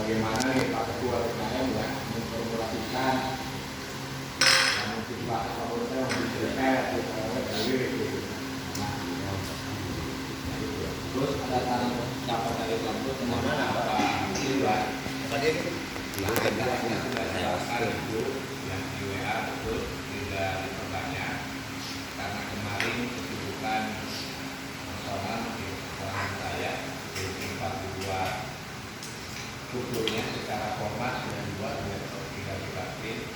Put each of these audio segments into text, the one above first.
bagaimana nih Pak Ketua TKM ya memformulasikan yang mungkin Pak Kapolresnya menjelaskan gitu. Nah, terus ada saran dapat dari Lampung kemana Pak Silva tadi yang sudah dilakukan itu yang di WA betul tidak diperbanyak karena kemarin kesibukan personal di ruangan saya di 42 bukunya secara format sudah dibuat besok tidak dipakai.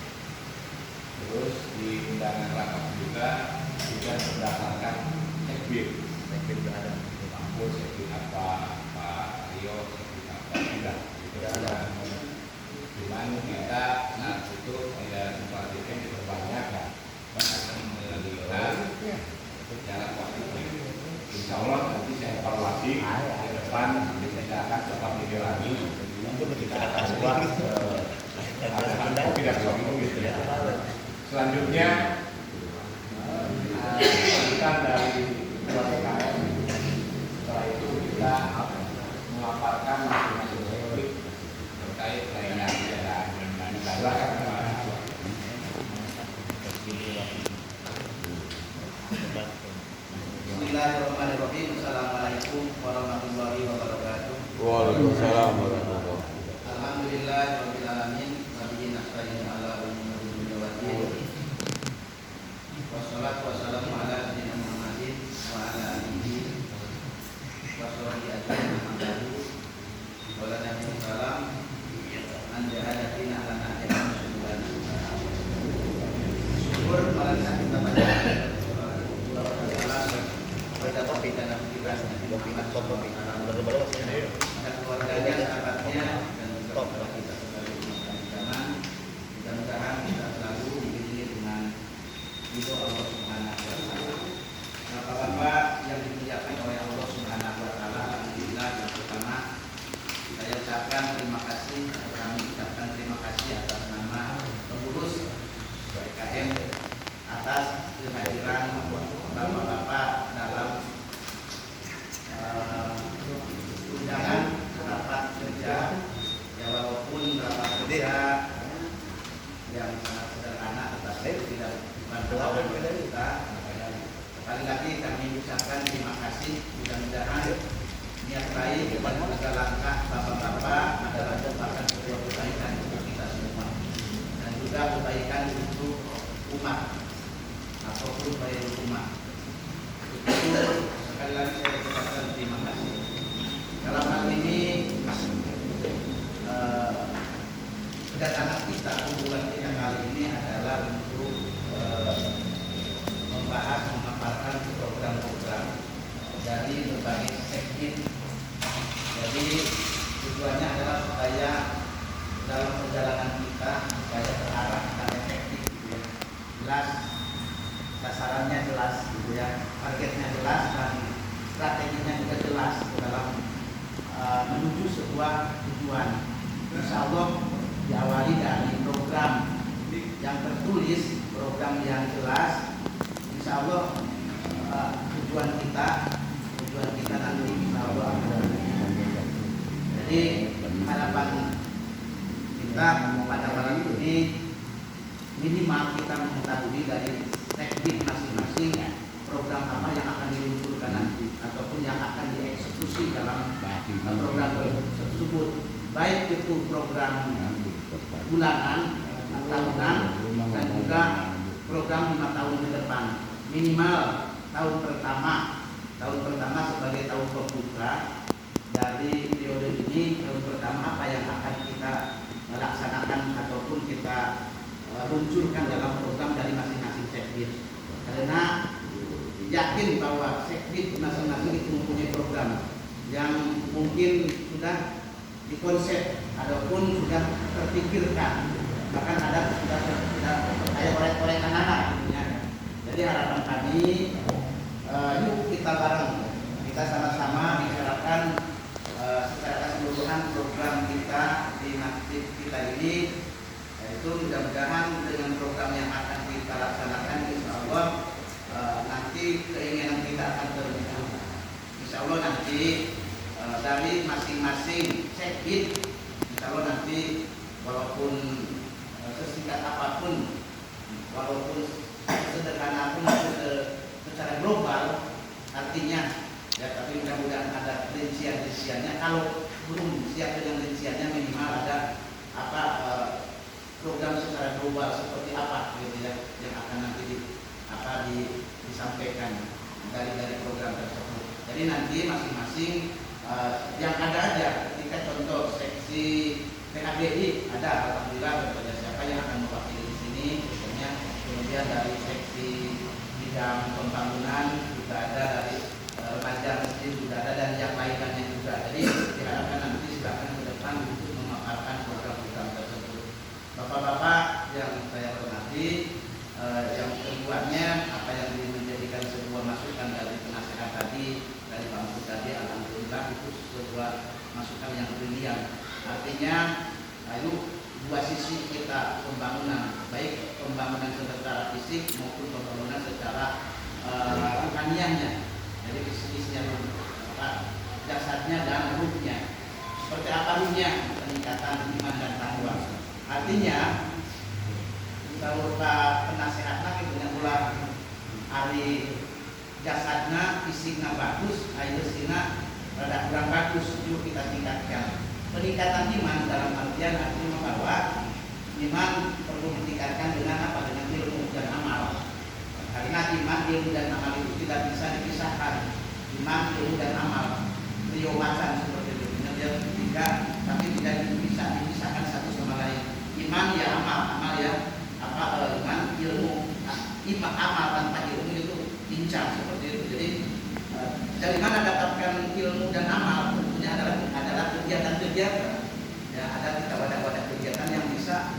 Terus di undangan rapat juga berdasarkan sekbid ada Pak sekbid apa Pak Rio sekbid apa tidak ada. Cuman kita saat itu tidak memperhatikan diperbanyak ya akan melihat jalan waktunya. Insya Allah nanti saya evaluasi ke depan kita akan tetap mikir lagi. Kita akan buat tidak gitu ya. Selanjutnya lanjutan dari Ketua TKM. Setelah itu kita memaparkan masing-masing topik terkait layanan kendaraan dan silakan. Bismillahirrahmanirrahim. Assalamualaikum warahmatullahi wabarakatuh. Waalaikumsalam warahmatullahi wabarakatuh. Alhamdulillahirabbil alamin wa bihi nasta'inu ala umuri dunya waddin. Wassalatu wassalamu ala sayyidina Muhammadin wa ala alihi wa sahbihi ajmain. Wa la nabiyyu salam an jahadatina ala nahjina subhanahu wa ta'ala. Syukur pada saat kita baca pada topik dalam kitab dan keluarganya, sahabatnya dan kepada kita sebagai umat zaman. Mudah-mudahan kita selalu diiringi dengan ridho Allah Subhanahu wa taala. Bapak-bapak yang dimuliakan oleh Allah Subhanahu wa taala, alhamdulillah yang pertama saya ucapkan terima kasih, kami ucapkan terima kasih atas nama pengurus TKM atas kehadiran bapak-bapak dalam undangan rapat kerja ya, walaupun rapat kerja yang sangat sederhana tetapi tidak bantuan kita. Sekali lagi kami ucapkan terima kasih. Mudah-mudahan niat baik dan segala langkah bapak-bapak adalah merupakan sebuah kebaikan untuk kita semua dan juga kebaikan untuk umat ataupun baik umat. Itu sekali lagi saya ucapkan terima kasih. Dalam hal ini kedatangan kita, kumpulan kita kali ini adalah untuk membahas, memaparkan program-program dari berbagai sektor. Jadi tujuannya adalah supaya dalam perjalanan kita supaya terarah dan efektif, jelas sasarannya jelas, gitu ya, targetnya jelas dan strateginya juga jelas dalam menuju sebuah tujuan. Insya Allah diawali dari program yang tertulis, program yang jelas. Insya Allah tujuan kita nanti insya Allah. Jadi harapan kita pada malam ini minimal kita mengetahui dari teknik masing-masing program apa yang akan diluncurkan nanti ataupun yang akan dieksekusi dalam program tersebut, baik itu program bulanan, tahunan, dan juga program 5 tahun ke depan. Minimal tahun pertama sebagai tahun pembuka dari periode ini. Tahun pertama apa yang akan kita laksanakan ataupun kita luncurkan dalam program dari masing-masing sektor, karena yakin bahwa sektor masing-masing itu mempunyai program yang mungkin sudah dikonsep ataupun sudah terpikirkan, bahkan ada sudah kayak oleh anak-anak. Jadi harapan kami, yuk kita bareng, kita sama-sama bicarakan secara keseluruhan program kita di masjid kita ini. Itu mudah-mudahan dengan program yang akan kita laksanakan, insya Allah nanti keinginan kita akan terwujud. Insya Allah nanti dari masing-masing sekbid, insya Allah nanti walaupun sesingkat apapun, walaupun sederhana pun secara global, artinya ya, tapi mudah-mudahan ada rincian-rinciannya. Kalau belum siap dengan rinciannya, minimal ada program secara global seperti apa gitu ya, yang akan nanti disampaikan dari program tersebut. Jadi nanti masing-masing yang ada aja, ketika contoh seksi PHBI ada, alhamdulillah bekerja siapa yang akan mewakili di sini, misalnya. Kemudian dari seksi bidang pembangunan juga ada, dari remaja masjid juga ada, dan yang lainnya juga. Jadi diharapkan nanti silakan ke depan untuk memaparkan program-program tersebut. Bapak-bapak yang saya hormati, yang keduanya apa yang menjadikan sebuah masukan dari penasehat tadi, dari Pak Mahfud tadi, alhamdulillah itu sebuah masukan yang brilian. Artinya, ayo dua sisi kita pembangunan, baik pembangunan secara fisik maupun pembangunan secara rohaniahnya. Jadi sisinya jasadnya dan ruhnya. Seperti apa ruhnya? Peningkatan iman dan takwa. Artinya, kalau penasehatnya kita ulah hari jasadnya, fisiknya bagus, ayeuna rada kurang bagus, yuk kita tingkatkan. Peningkatan iman dalam artian artinya bahwa iman perlu ditingkatkan dengan apa? Dengan ilmu dan amal. Karena iman, ilmu dan amal itu tidak bisa dipisahkan. Iman, ilmu dan amal trio macan seperti itu. Dia tiga, tapi tidak dipisahkan satu sama lain. Iman ya amal ya iman, ilmu. Iman, amal tanpa ilmu itu pincang seperti itu. Jadi dari mana dapatkan ilmu dan amal? Tentunya adalah kegiatan-kegiatan. Ya, ada kita wadah-wadah kegiatan yang bisa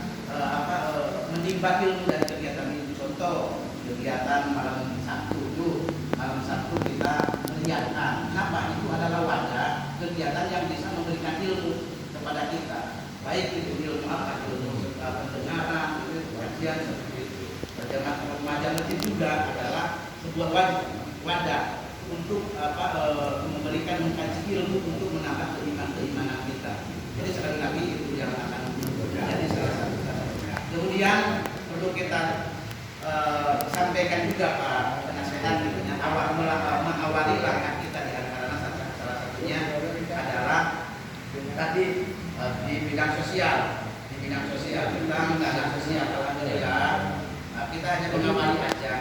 menimba ilmu dari kegiatan itu. Contoh kegiatan malam Sabtu. Malam Sabtu kita melihatkan. Kenapa? Itu adalah wadah kegiatan yang bisa memberikan ilmu kepada kita. Baik itu ilmu apa? Ilmu pendengaran, kajian seperti itu. Perjalanan remaja masjid juga adalah sebuah wadah untuk memberikan mengkaji ilmu untuk menambah keimanan kita. Jadi sekali lagi itu yang akan menjadi salah satu. Kemudian perlu kita sampaikan juga Pak penasehat mengawali langkah kita di antara salah satunya adalah tadi di bidang sosial. Di bidang sosial tentang dana sosial, alhamdulillah kita hanya mengawali aja.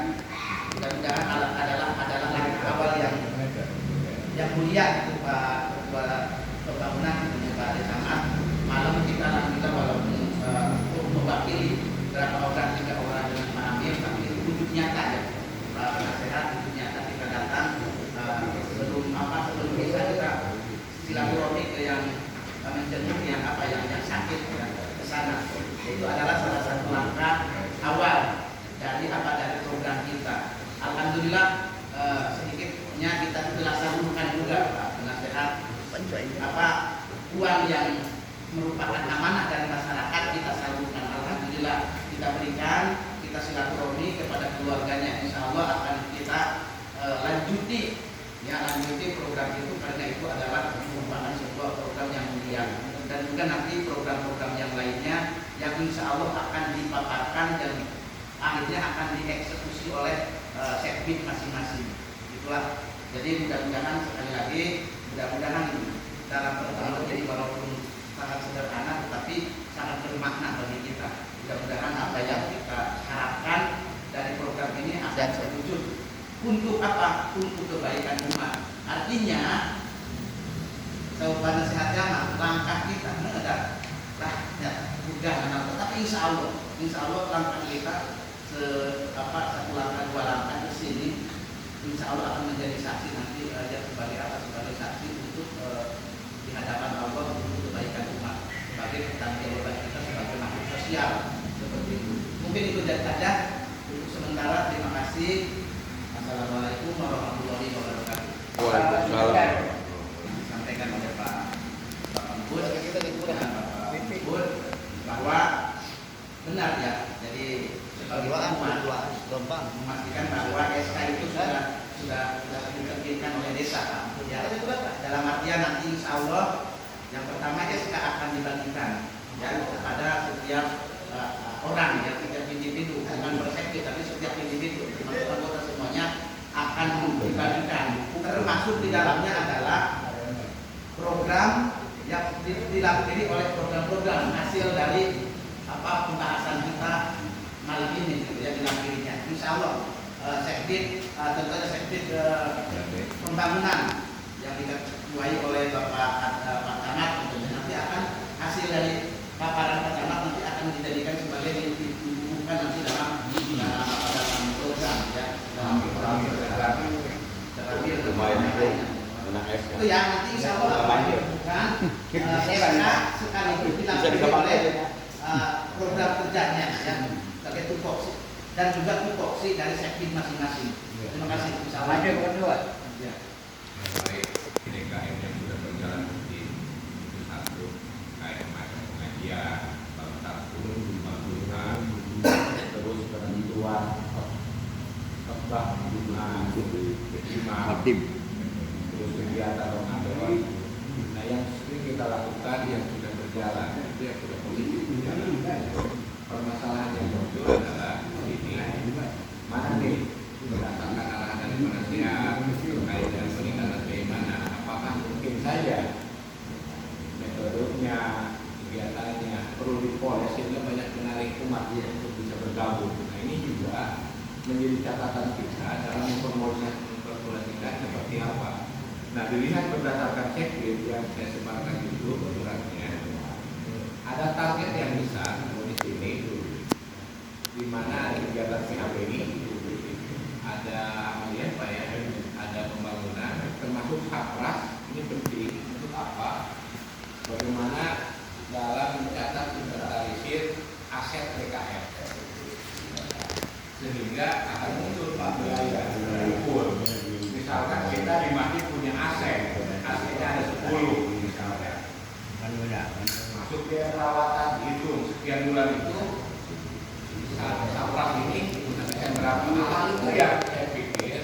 Mudah-mudahan adalah langkah awal yang mulia itu Pak Ketua Pembangunan Pak Desamat. Malam kita alhamdulillah walaupun mewakili berapa orang, 3 orang dengan Pak Amir, tapi itu wujud nyata ya Pak penasehat, wujud nyata kita datang sebelum bisa kita silaturahmi ke yang menjenguk yang sakit ke sana. Itu adalah salah satu langkah awal dari program kita. Alhamdulillah sedikitnya kita telah salurkan juga Pak penasehat uang yang merupakan amanah dari masyarakat kita salurkan. Alhamdulillah kita berikan, kita silaturahmi kepada keluarganya. Insya Allah akan kita lanjuti program itu, karena itu adalah merupakan sebuah program yang mulia. Dan juga nanti program-program yang lainnya yang insya Allah akan dipaparkan dan akhirnya akan dieksekusi oleh sekbid masing-masing. Itulah. Jadi mudah-mudahan sekali lagi, mudah-mudahan dalam pertemuan jadi walaupun sangat sederhana tetapi sangat bermakna bagi kita. Mudah-mudahan apa yang kita harapkan dari program ini akan terwujud. Untuk apa? Untuk kebaikan umat. Artinya, sahabat nasihatnya langkah kita ada mudah, tetapi insya Allah langkah kita satu langkah, 2 langkah ke sini, insya Allah akan menjadi saksi nanti sebagai saksi untuk di hadapan Allah untuk kebaikan umat, sebagai pertanggung jawaban kita sebagai makhluk sosial seperti itu. Mungkin itu saja untuk sementara. Terima kasih. Assalamualaikum warahmatullahi wabarakatuh. Waalaikumsalam. Disampaikan oleh Pak Mahfud dan Pak Mahfud bahwa benar ya. Jadi sebagai umat memastikan bahwa SK itu sudah diterbitkan oleh desa Pak. Ya, dalam artian nanti insya Allah yang pertama SK mereka akan dibagikan ya kepada setiap orang ya, setiap individu, bukan per sekti tapi setiap individu termasuk anggota semuanya akan dibagikan. Termasuk di dalamnya adalah program yang dilakukan oleh program-program hasil dari pembahasan kita malam ini gitu ya, dilakukannya. Insya Allah sekbid tentunya sekbid pembangunan yang diketuai oleh Bapak Camat tentunya nanti akan hasil dari paparan Pak Camat nanti akan dijadikan sebagai diumumkan nanti dalam program ya, dalam program itu ya, nanti insya Allah akan diumumkan sekaligus dilakukan oleh program kerjanya ya sebagai tupoksi dan juga tupoksi dari sekbid masing-masing. Terima kasih. Insya Allah. Ya. Baik, DKM yang sudah berjalan di satu kayak macam pengajian, bangsa pembangunan, terus penentuan khotbah imam, terus kegiatan Ramadan. Nah, yang sering kita lakukan yang sudah berjalan, itu yang sudah positif berjalan. Permasalahan yang muncul adalah ini mana nih berdasarkan arahan dari penasihat terkait dengan peningkatan bagaimana, apakah mungkin saja metodenya, kegiatannya perlu dipoles sehingga banyak menarik umat untuk bisa bergabung. Nah, ini juga menjadi catatan kita dalam memformulasikan seperti apa. Nah, dilihat berdasarkan checklist yang saya sebarkan itu suratnya, ada target yang besar di sini, di mana ada kegiatan PHBI, ada amalian Pak ya, ada pembangunan, termasuk sapras. Ini penting untuk apa? Bagaimana dalam mencatat inventarisir aset PKM, sehingga akan muncul Pak biaya ukur. Misalkan kita di Masjid punya aset, asetnya ada 10 misalnya, masuk biaya perawatan dihitung sekian bulan itu sapras ini menggunakan berapa. Hal itu yang saya pikir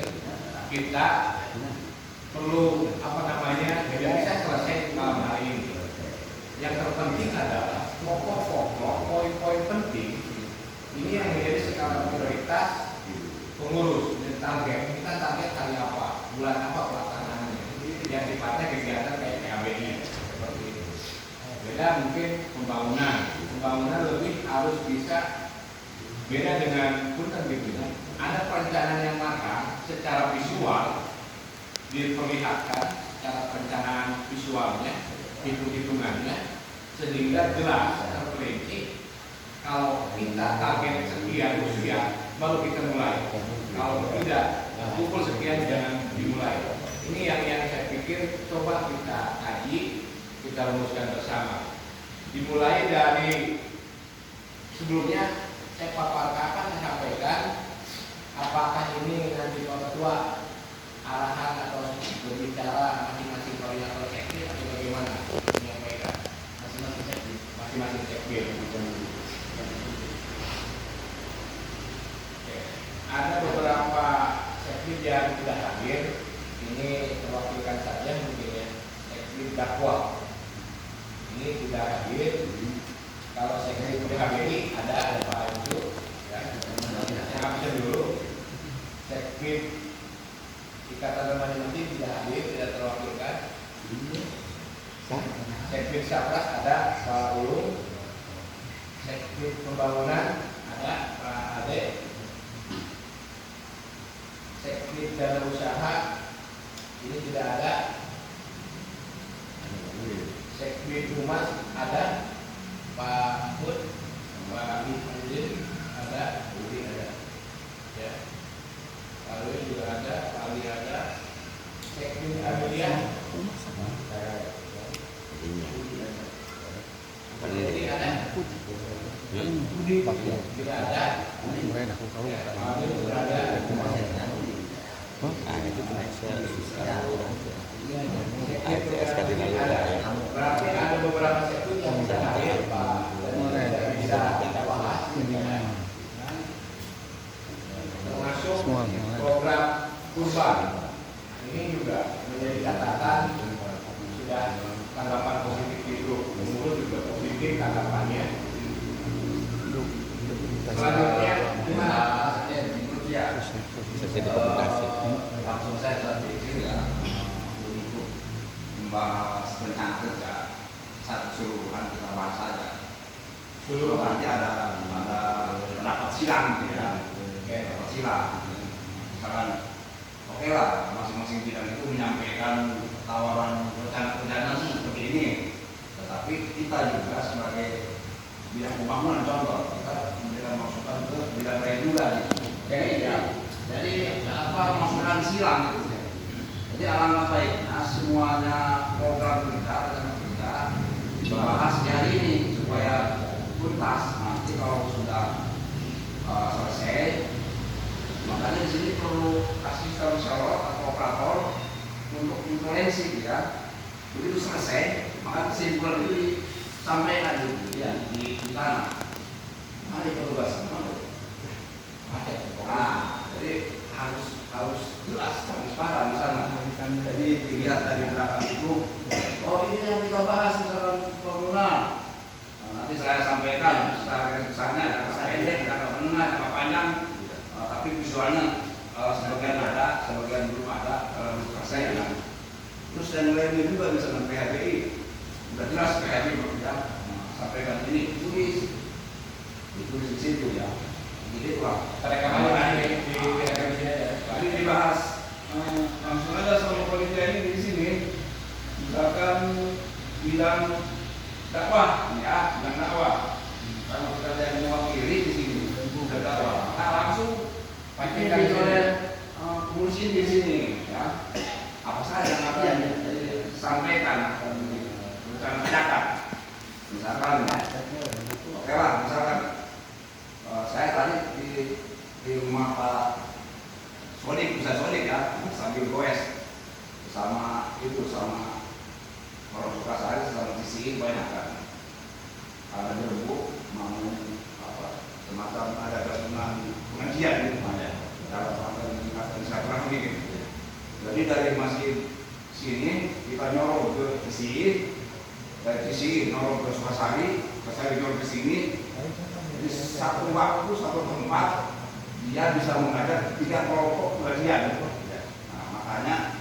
kita perlu tidak bisa selesai malam hari ini. Yang terpenting adalah pokok-pokok poin-poin penting ini yang menjadi skala prioritas pengurus dan target. Kita target kali apa, bulan apa pelaksanaannya, yang sifatnya kegiatan kayak PHBI seperti itu. Beda mungkin pembangunan lebih harus bisa beda dengan punten gitu. Ada perencanaan yang matang secara visual diperlihatkan secara perencanaan visualnya, hitung-hitungannya, sehingga jelas terperinci. Kalau kita target sekian usia baru kita mulai. Kalau tidak pukul sekian jangan dimulai. Ini yang saya pikir coba kita kaji, kita rumuskan bersama. Dimulai dari sebelumnya saya paparkan menyampaikan apakah ini nanti Pak Ketua arahan atau berbicara masing-masing koordinator sekbid atau bagaimana menyampaikan masing-masing sekbid. Ada beberapa sekbid yang sudah hadir, ini terwakilkan saja mungkin ya, sekbid dakwah ini sudah hadir. Kalau sekbid PHBI ada Pak Anju, ya, saya habisin dulu. Sekbid Ikatan Remaja Masjid tidak hadir, tidak terwakilkan. Sekbid Sapras ada Pak Ulung. Sekbid Pembangunan ada Pak Ade. Sekbid Dana Usaha ini tidak ada. Sekbid Humas ada Pak Bud, Pak Udin ada, ya. Pak Udin juga ada, Pak Ali ada. Sekbid Amelia ini ada. Budi tidak ada. Pak Udin juga ada. Berarti ada beberapa sektor yang bisa hadir Pak, dan bisa kita bahas, termasuk program kurban. Ini juga menjadi catatan, sudah tanggapan positif itu. tanggapannya. Selanjutnya gimana? Sesi dokumentasi. Langsung saya pikir ya untuk membahas rencana kerja satu keseluruhan kita bahas saja. Dulu nanti ada rapat silang gitu ya, rapat silang. Misalkan oke lah masing-masing bidang itu menyampaikan tawaran rencana seperti ini. Tetapi kita juga sebagai bidang pembangunan contoh kita memberikan masukan ke bidang lain juga gitu. Jadi apa masukan silang gitu. Jadi alangkah baiknya semuanya program kita rencana kita dibahas di hari ini supaya tuntas. Nanti kalau sudah selesai, makanya di sini perlu kasih syarat atau operator untuk implementasi ya. Begitu selesai, maka kesimpulan itu disampaikan di sana. Ada petugas nah, jadi harus jelas transparan di sana. Jadi dilihat dari belakang itu, oh ini yang kita bahas misalkan bangunan. Nanti saya sampaikan secara kesannya jangka pendek, jangka menengah, jangka panjang, tapi visualnya sebagian ada, sebagian belum ada selesai kan. Terus yang lainnya juga misalnya PHBI, sudah jelas PHBI bekerja, sampaikan ini ditulis di situ ya. Jadi itulah. Rekaman di ini dibahas langsung aja sama panitia ini di sini. Misalkan bilang dakwah, ya, bilang dakwah. Kalau kita ada yang mewakili di sini, sudah dakwah. Nah, langsung pakai oleh pengurus di sini, ya. Apa saja yang akan disampaikan rencana catat. Misalkan, oke lah, misalkan saya tadi di rumah Pak Sodik, bisa Sodik ya, sambil goes sama orang Sukasari sama Cisi banyak kan. Ada berbu mau semacam ada gabungan pengajian di rumahnya dalam rangka meningkatkan silaturahmi gitu. Jadi dari masjid sini kita nyorong ke Cisi, dari Cisi nyorong ke Sukasari nyorong ke sini. Di satu waktu, satu tempat dia bisa mengajak 3 kelompok pengajian. Nah, makanya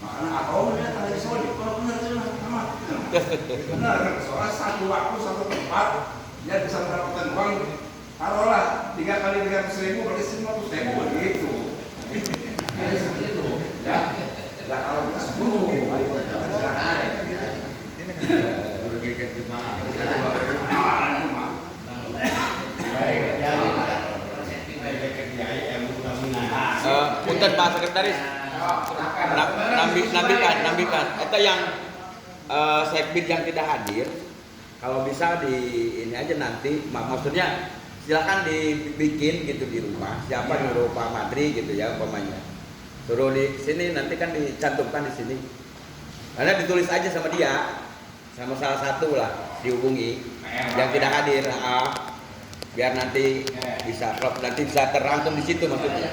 atau melihat ada Sodik, kalau benar itu sama. Benar, soalnya satu waktu, satu tempat dia bisa mendapatkan uang. Taruhlah 3 kali 300.000 berarti 500.000 begitu. Jadi seperti itu, ya. Ya kalau kita 10, silakan aja. Bergeget di mana? Punten Pak Sekretaris, nambikan. Itu yang sekbid yang tidak hadir, kalau bisa di ini aja nanti, maksudnya silakan dibikin gitu di rumah. Siapa nyuruh Pak Madri gitu ya umpamanya, suruh di sini nanti kan dicantumkan di sini. Karena ditulis aja sama dia, sama salah satu lah dihubungi yang tidak hadir. Biar nanti bisa klop, nanti bisa terangkum di situ maksudnya.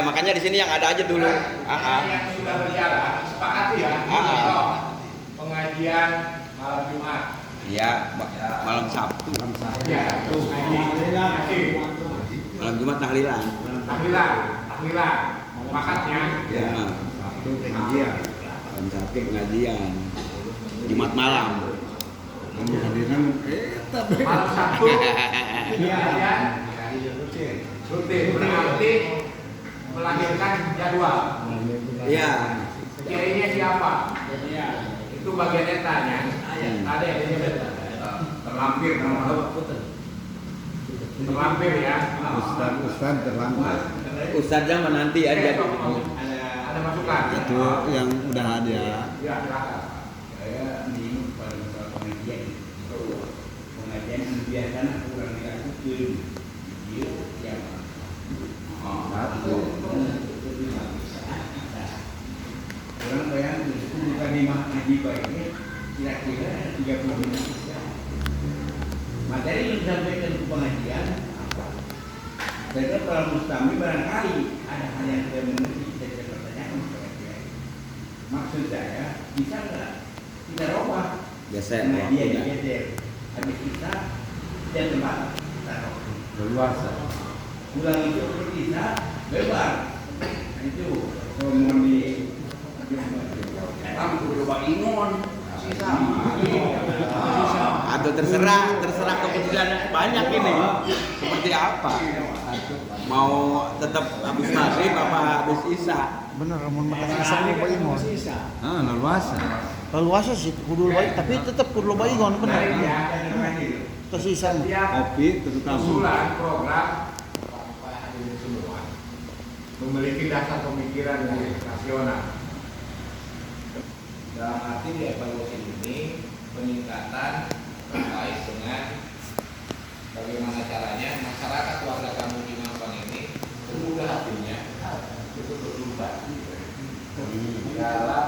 Makanya di sini yang ada aja dulu. Yang sudah berjalan sepakati ya. Pengajian malam Jumat. Iya, malam Sabtu. Ya, Malam Jumat tahlilan. Tahlilan. Makanya. Ya. Sabtu pengajian. Malam Sabtu pengajian. Jumat malam. Malam Sabtu pengajian. Rutin berarti melahirkan jadwal. Iya. Kirinya siapa? Itu bagian netanya. Ada yang disebut terlampir terlampir ya. Ustaz terlambat. Ustaznya menanti aja. Ada masukan. Itu yang udah ada. Ya, silakan. Saya ini pada masalah pengajian biarkan aku orang dilakukan video yang orang bayang itu bukan 5 ngaji baiknya kira-kira 30 menit materi yang disampaikan ke pengajian apa? Saya kalau mustami barangkali ada hal yang tidak mengerti kita pertanyakan kepada dia. Maksud saya bisa nggak kita robah Geser Nah, dia waktunya. digeser. Habis kita dia tempat taruh. Leluasa. Pulang itu kita lebar. Nah, itu ngomong di Emang kudu Bang Ingon. Masih sama. Atau terserah keputusan banyak ini. Seperti apa? Mau tetap habis maghrib apa habis isya? Bener, mun makan sisa lu bayi ngon. Ah, leluasa. Leluasa sih kudu bayi, tapi tetap kudu bayi ngon bener. Tersisa mah. Kopi terutama. usulan program Pak Hadirin semua memiliki dasar pemikiran yang rasional. Dalam arti dievaluasi ini peningkatan terkait dengan bagaimana caranya masyarakat warga Kampung Cimangpang ini semudah hatinya itu berubah dalam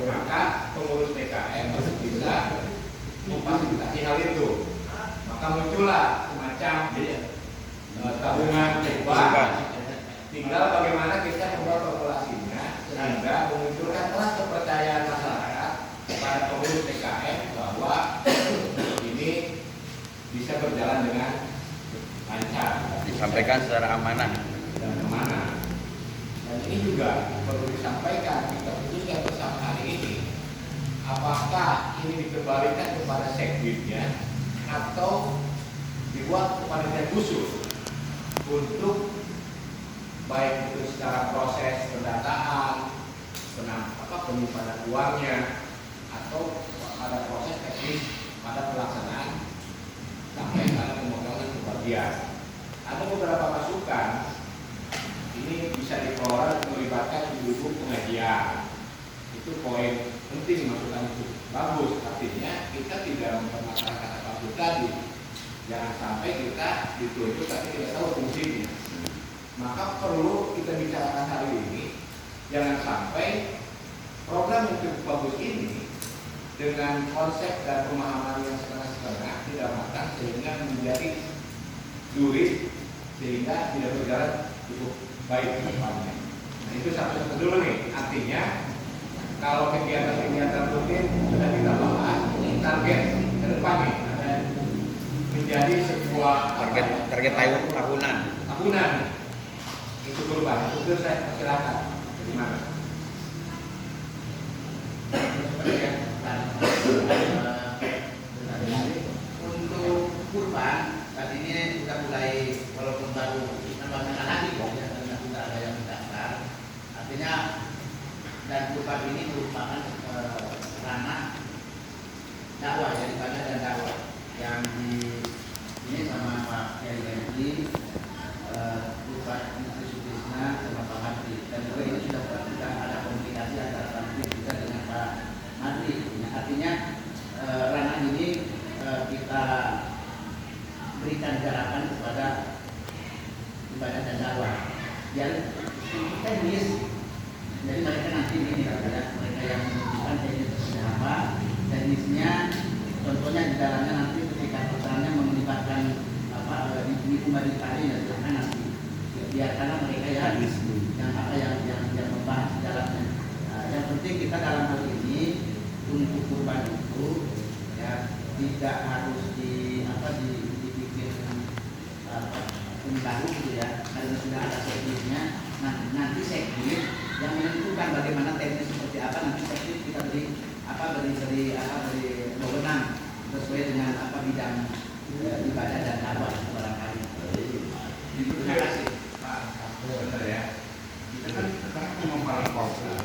maka pengurus TKM harus bisa memfasilitasi hal itu. Maka muncullah semacam tabungan coba. Tinggal bagaimana kita membuat formulasinya sehingga memunculkan kelas kepercayaan masyarakat kepada pengurus TKM bahwa ini bisa berjalan dengan lancar, Disampaikan secara amanah. dan amanah. Dan ini juga perlu disampaikan kita khususnya bersama hari ini. Apakah ini dikembalikan kepada sekbidnya atau dibuat kepada khusus untuk baik itu secara proses pendataan, penyimpanan uangnya, atau pada proses teknis pada pelaksanaan sampai pada pemotongan kebagian. Ada beberapa masukan ini bisa dikelola melibatkan ibu-ibu pengajian. Itu poin penting, masukan itu bagus. Artinya kita tidak mempermasalahkan apapun tadi. Jangan sampai kita dituntut tapi tidak tahu fungsinya. Maka perlu kita bicarakan hari ini. Jangan sampai program yang cukup bagus ini dengan konsep dan pemahaman yang setengah-setengah tidak matang sehingga menjadi duri sehingga tidak berjalan cukup baik ke depannya. Nah, itu satu-satu dulu nih. Artinya kalau kegiatan-kegiatan rutin sudah kita bahas, ini target ke depan nih ada menjadi sebuah Target tahunan. tahunan. Itu perubahan. Itu saya persilakan. Bagaimana? Untuk kurban saat ini sudah mulai walaupun baru nambah lagi kok ya karena sudah ada yang mendaftar. Artinya dan kurban ini merupakan ranah dakwah ya ibadah dan dakwah yang di ini sama Pak Kiai Henry, Pak Menteri Sutrisna sama Pak Menteri dan juga ini sudah ada komunikasi antara Pak Menteri juga dengan Pak Menteri. Artinya ranah ini kita berikan garapan kepada ibadah dan dakwah. Yang teknis, jadi mereka nanti ini mereka yang menentukan teknis seperti apa, teknisnya, contohnya di dalamnya nanti ketika pesannya melibatkan apa di kembali tadi dan silakan nanti biarkanlah mereka yang apa yang membahas di dalamnya. Yang penting kita dalam hal ini untuk kurban itu ya tidak harus dibikin baru gitu ya karena sudah ada teknisnya. Nanti sekbid yang menentukan bagaimana teknis seperti apa, nanti sekbid kita beri wewenang sesuai dengan apa bidang ibadah dan dakwah barangkali. Terima kasih Pak. Benar ya. Kita kan sekarang ngomong program.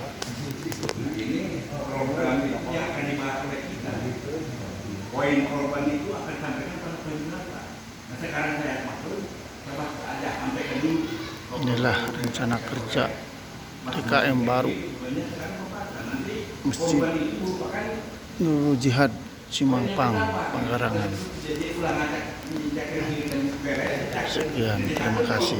Ini program itu yang akan dibahas oleh kita. Poin program itu akan sampaikan pada poin berapa. Nah sekarang saya maksud termasuk aja sampai ke dulu. Inilah rencana kerja TKM baru Masjid Nurul Jihad Cimangpang Panggarangan. Sekian, terima kasih.